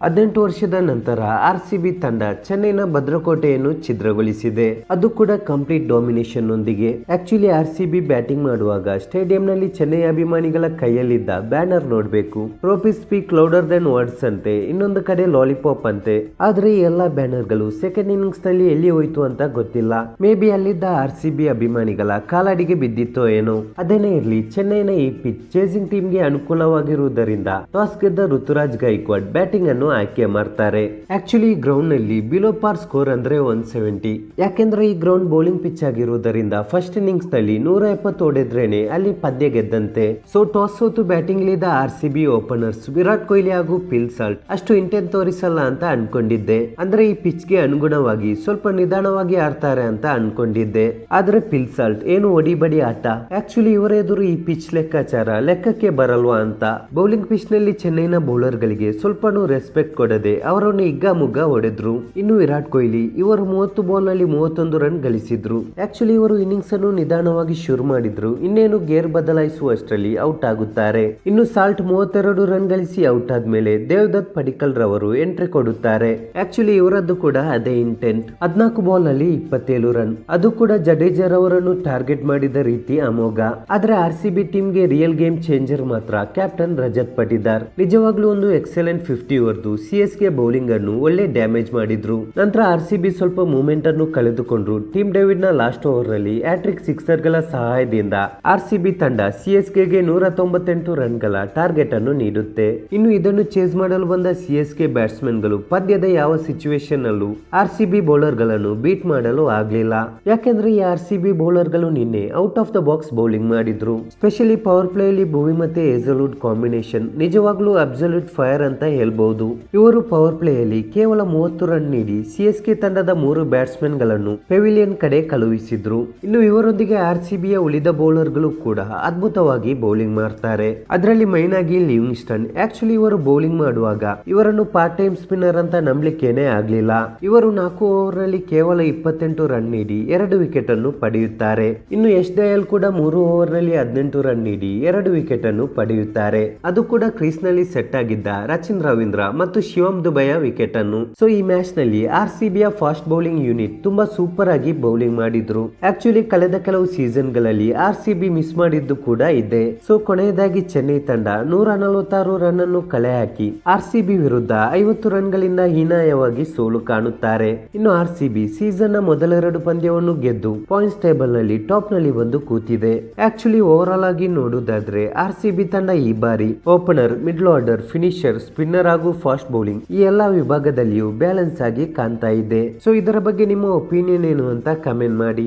18 ವರ್ಷದ ನಂತರ ಆರ್ಸಿಬಿ ತಂಡ ಚೆನ್ನೈನ ಭದ್ರಕೋಟೆಯನ್ನು ಛಿದ್ರಗೊಳಿಸಿದೆ. ಅದು ಕೂಡ ಕಂಪ್ಲೀಟ್ ಡಾಮಿನೇಷನ್ ನೊಂದಿಗೆ. ಆಕ್ಚುಲಿ ಆರ್ಸಿಬಿ ಬ್ಯಾಟಿಂಗ್ ಮಾಡುವಾಗ ಸ್ಟೇಡಿಯಂನಲ್ಲಿ ಚೆನ್ನೈ ಅಭಿಮಾನಿಗಳ ಕೈಯಲ್ಲಿದ್ದ ಬ್ಯಾನರ್ ನೋಡ್ಬೇಕು. Trophies speak louder than words ಅಂತೆ, ಇನ್ನೊಂದು ಕಡೆ ಲಾಲಿಪಾಪ್ ಅಂತೆ. ಆದ್ರೆ ಈ ಎಲ್ಲಾ ಬ್ಯಾನರ್ ಗಳು ಸೆಕೆಂಡ್ ಇನ್ನಿಂಗ್ಸ್ ನಲ್ಲಿ ಎಲ್ಲಿ ಹೋಯ್ತು ಅಂತ ಗೊತ್ತಿಲ್ಲ. ಮೇ ಬಿ ಅಲ್ಲಿದ್ದ ಆರ್ಸಿಬಿ ಅಭಿಮಾನಿಗಳ ಕಾಲಡಿಗೆ ಬಿದ್ದಿತ್ತೋ ಏನೋ. ಅದೇನೇ ಇರ್ಲಿ, ಚೆನ್ನೈನ ಈ ಪಿಚ್ ಚೇಸಿಂಗ್ ಟೀಮ್ ಗೆ ಅನುಕೂಲವಾಗಿರುವುದರಿಂದ ಟಾಸ್ ಗೆದ್ದ ಋತುರಾಜ್ ಗೈಕ್ವಾಡ್ ಬ್ಯಾಟಿಂಗ್ ಅನ್ನು ಆಯ್ಕೆ ಮಾಡ್ತಾರೆ. ಆಕ್ಚುಲಿ ಈ ಗ್ರೌಂಡ್ ನಲ್ಲಿ ಬಿಲೋ ಪಾರ್ ಸ್ಕೋರ್ ಅಂದ್ರೆ 170. ಯಾಕೆಂದ್ರೆ ಈ ಗ್ರೌಂಡ್ ಬೌಲಿಂಗ್ ಪಿಚ್ ಆಗಿರುವುದರಿಂದ ಫಸ್ಟ್ ಇನ್ನಿಂಗ್ಸ್ ನಲ್ಲಿ 170 ಹೊಡೆದ್ರೇನೆ ಅಲ್ಲಿ ಪಂದ್ಯ ಗೆದ್ದಂತೆ. ಸೊ ಟಾಸ್ ಸೋತು ಬ್ಯಾಟಿಂಗ್ ಇಳಿದ ಆರ್ಸಿಬಿ ಓಪನರ್ಸ್ ವಿರಾಟ್ ಕೊಹ್ಲಿ ಹಾಗೂ ಫಿಲ್ ಸಾಲ್ಟ್ ಅಷ್ಟು ಇಂಟೆಂಟ್ ತೋರಿಸಲ್ಲ ಅಂತ ಅನ್ಕೊಂಡಿದ್ದೆ. ಅಂದ್ರೆ ಈ ಪಿಚ್ ಗೆ ಅನುಗುಣವಾಗಿ ಸ್ವಲ್ಪ ನಿಧಾನವಾಗಿ ಆಡ್ತಾರೆ ಅಂತ ಅನ್ಕೊಂಡಿದ್ದೆ. ಆದ್ರೆ ಫಿಲ್ ಸಾಲ್ಟ್ ಏನು ಒಡಿಬಡಿ ಆಟ. ಆಕ್ಚುಲಿ ಇವರ ಎದುರು ಈ ಪಿಚ್ ಲೆಕ್ಕಾಚಾರ ಲೆಕ್ಕಕ್ಕೆ ಬರಲ್ವಾ ಅಂತ ಬೌಲಿಂಗ್ ಪಿಚ್ ನಲ್ಲಿ ಚೆನ್ನೈನ ಬೌಲರ್ ಗಳಿಗೆ ಸ್ವಲ್ಪನೂ ರೆಸ್ಪೆಕ್ಟ್ ಕೊಡದೆ ಅವರನ್ನು ಹಿಗ್ಗಾಮುಗ್ಗಾ ಹೊಡೆದ್ರು. ಇನ್ನು ವಿರಾಟ್ ಕೊಹ್ಲಿ ಇವರು 30 ಬಾಲ್ ನಲ್ಲಿ 31 ರನ್ ಗಳಿಸಿದ್ರು. ಆಕ್ಚುಲಿ ಇವರು ಇನ್ನಿಂಗ್ಸ್ ಅನ್ನು ನಿಧಾನವಾಗಿ ಶುರು ಮಾಡಿದ್ರು. ಇನ್ನೇನು ಗೇರ್ ಬದಲಾಯಿಸುವಷ್ಟರಲ್ಲಿ ಔಟ್ ಆಗುತ್ತಾರೆ. ಇನ್ನು ಸಾಲ್ಟ್ 32 ರನ್ ಗಳಿಸಿ ಔಟ್ ಆದ್ಮೇಲೆ ದೇವದತ್ ಪಡಿಕ್ಕಲ್ ರವರು ಎಂಟ್ರಿ ಕೊಡುತ್ತಾರೆ. ಆಕ್ಚುಲಿ ಇವರದ್ದು ಕೂಡ ಅದೇ ಇಂಟೆಂಟ್. 14 ಬಾಲ್ ನಲ್ಲಿ 27 ರನ್, ಅದು ಕೂಡ ಜಡೇಜಾ ರವರನ್ನು ಟಾರ್ಗೆಟ್ ಮಾಡಿದ ರೀತಿ ಅಮೋಘ. ಆದ್ರೆ ಆರ್ಸಿಬಿ ಟೀಮ್ ಗೆ ರಿಯಲ್ ಗೇಮ್ ಚೇಂಜರ್ ಮಾತ್ರ ಕ್ಯಾಪ್ಟನ್ ರಜತ್ ಪಟಿದಾರ್. ನಿಜವಾಗ್ಲೂ ಒಂದು ಎಕ್ಸಲೆಂಟ್ 50 ಹೊಡೆದು ಸಿಎಸ್ಕೆ ಬೌಲಿಂಗ್ ಅನ್ನು ಒಳ್ಳೆ ಡ್ಯಾಮೇಜ್ ಮಾಡಿದ್ರು. ನಂತರ ಆರ್ಸಿಬಿ ಸ್ವಲ್ಪ ಮೂವ್ಮೆಂಟ್ ಅನ್ನು ಕಳೆದುಕೊಂಡ್ರು. ಟೀಮ್ ಡೇವಿಡ್ ನ ಲಾಸ್ಟ್ ಓವರ್ ನಲ್ಲಿ ಹ್ಯಾಟ್ರಿಕ್ ಸಿಕ್ಸರ್ ಗಳ ಸಹಾಯದಿಂದ ಆರ್ಸಿಬಿ ತಂಡ ಸಿಎಸ್ಕೆಗೆ 198 ರನ್ ಗಳ ಟಾರ್ಗೆಟ್ ಅನ್ನು ನೀಡುತ್ತೆ. ಇನ್ನು ಇದನ್ನು ಚೇಸ್ ಮಾಡಲು ಬಂದ ಸಿಎಸ್ಕೆ ಬ್ಯಾಟ್ಸ್ಮನ್ ಗಳು ಪಂದ್ಯದ ಯಾವ ಸಿಚುವೇಶನ್ ಅಲ್ಲೂ ಆರ್ಸಿಬಿ ಬೌಲರ್ ಗಳನ್ನು ಬೀಟ್ ಮಾಡಲು ಆಗ್ಲಿಲ್ಲ. ಯಾಕೆಂದ್ರೆ ಈ ಆರ್ಸಿಬಿ ಬೌಲರ್ ಗಳು ನಿನ್ನೆ out of the box bowling ಮಾಡಿದ್ರು. ಸ್ಪೆಷಲಿ ಪವರ್ ಪ್ಲೇ ಅಲ್ಲಿ ಭುವಿ ಮತ್ತೆ ಹೇಜಲ್ವುಡ್ ಕಾಂಬಿನೇಷನ್ ನಿಜವಾಗ್ಲೂ ಅಬ್ಸಲ್ಯೂಟ್ ಫೈರ್ ಅಂತ ಹೇಳ್ಬಹುದು. ಇವರು ಪವರ್ ಪ್ಲೇ ಅಲ್ಲಿ ಕೇವಲ 30 ರನ್ ನೀಡಿ ಸಿಎಸ್ಕೆ ತಂಡದ 3 ಬ್ಯಾಟ್ಸ್ಮನ್ ಗಳನ್ನು ಪೆವಿಲಿಯನ್ ಕಡೆ ಕಳುಹಿಸಿದ್ರು. ಇನ್ನು ಇವರೊಂದಿಗೆ ಆರ್ಸಿಬಿಯ ಉಳಿದ ಬೌಲರ್ ಗಳು ಕೂಡ ಅದ್ಭುತವಾಗಿ ಬೌಲಿಂಗ್ ಮಾಡ್ತಾರೆ. ಅದರಲ್ಲಿ ಮೈನ್ ಆಗಿ ಲಿವಿಂಗ್ಸ್ಟನ್. ಆಕ್ಚುಲಿ ಇವರು ಬೌಲಿಂಗ್ ಮಾಡುವಾಗ ಇವರನ್ನು ಪಾರ್ಟ್ ಟೈಮ್ ಸ್ಪಿನ್ನರ್ ಅಂತ ನಂಬಲಿಕ್ಕೇನೆ ಆಗ್ಲಿಲ್ಲ. ಇವರು 4 ಓವರ್ ನಲ್ಲಿ ಕೇವಲ 28 ರನ್ ನೀಡಿ 2 ವಿಕೆಟ್ ಅನ್ನು ಪಡೆಯುತ್ತಾರೆ. ಇನ್ನು ಯಶ್ ದಯಾಲ್ ಕೂಡ 3 ಓವರ್ ನಲ್ಲಿ 18 ರನ್ ನೀಡಿ 2 ವಿಕೆಟ್ ಅನ್ನು ಪಡೆಯುತ್ತಾರೆ. ಅದು ಕೂಡ ಕ್ರೀಸ್ ನಲ್ಲಿ ಸೆಟ್ ಆಗಿದ್ದ ರಚಿನ್ ರವೀಂದ್ರ ಮತ್ತು ಶಿವಮ್ ದುಬೆಯ ವಿಕೆಟ್ ಅನ್ನು. ಸೊ ಈ ಮ್ಯಾಚ್ ನಲ್ಲಿ ಆರ್ಸಿಬಿಯ ಫಾಸ್ಟ್ ಬೌಲಿಂಗ್ ಯೂನಿಟ್ ತುಂಬಾ ಸೂಪರ್ ಆಗಿ ಬೌಲಿಂಗ್ ಮಾಡಿದ್ರು. ಆಕ್ಚುಲಿ ಕಳೆದ ಕೆಲವು ಸೀಸನ್ ಗಳಲ್ಲಿ ಆರ್ಸಿಬಿ ಮಿಸ್ ಮಾಡಿದ್ದು ಕೂಡ ಇದೆ. ಸೊ ಕೊನೆಯದಾಗಿ ಚೆನ್ನೈ ತಂಡ 146 ರನ್ ಅನ್ನು ಕಳೆ ಹಾಕಿ ಆರ್ಸಿಬಿ ವಿರುದ್ಧ 50 ರನ್ ಗಳಿಂದ ಹೀನಾಯವಾಗಿ ಸೋಲು ಕಾಣುತ್ತಾರೆ. ಇನ್ನು ಆರ್ಸಿಬಿ ಸೀಸನ್ ನ ಮೊದಲ 2 ಪಂದ್ಯವನ್ನು ಗೆದ್ದು ಪಾಯಿಂಟ್ಸ್ ಟೇಬಲ್ ನಲ್ಲಿ ಟಾಪ್ ನಲ್ಲಿ ಬಂದು ಕೂತಿದೆ. ಆಕ್ಚುಲಿ ಓವರ್ ಆಲ್ ಆಗಿ ನೋಡುವುದಾದ್ರೆ ಆರ್ಸಿಬಿ ತಂಡ ಈ ಬಾರಿ opener, middle order, finisher, spinner ಹಾಗೂ ಫಾಸ್ಟ್ ಬೌಲಿಂಗ್ ಈ ಎಲ್ಲಾ ವಿಭಾಗದಲ್ಲಿಯೂ ಬ್ಯಾಲೆನ್ಸ್ ಆಗಿ ಕಾಣ್ತಾ ಇದೆ. ಸೊ ಇದರ ಬಗ್ಗೆ ನಿಮ್ಮ ಒಪಿನಿಯನ್ ಏನು ಅಂತ ಕಮೆಂಟ್ ಮಾಡಿ.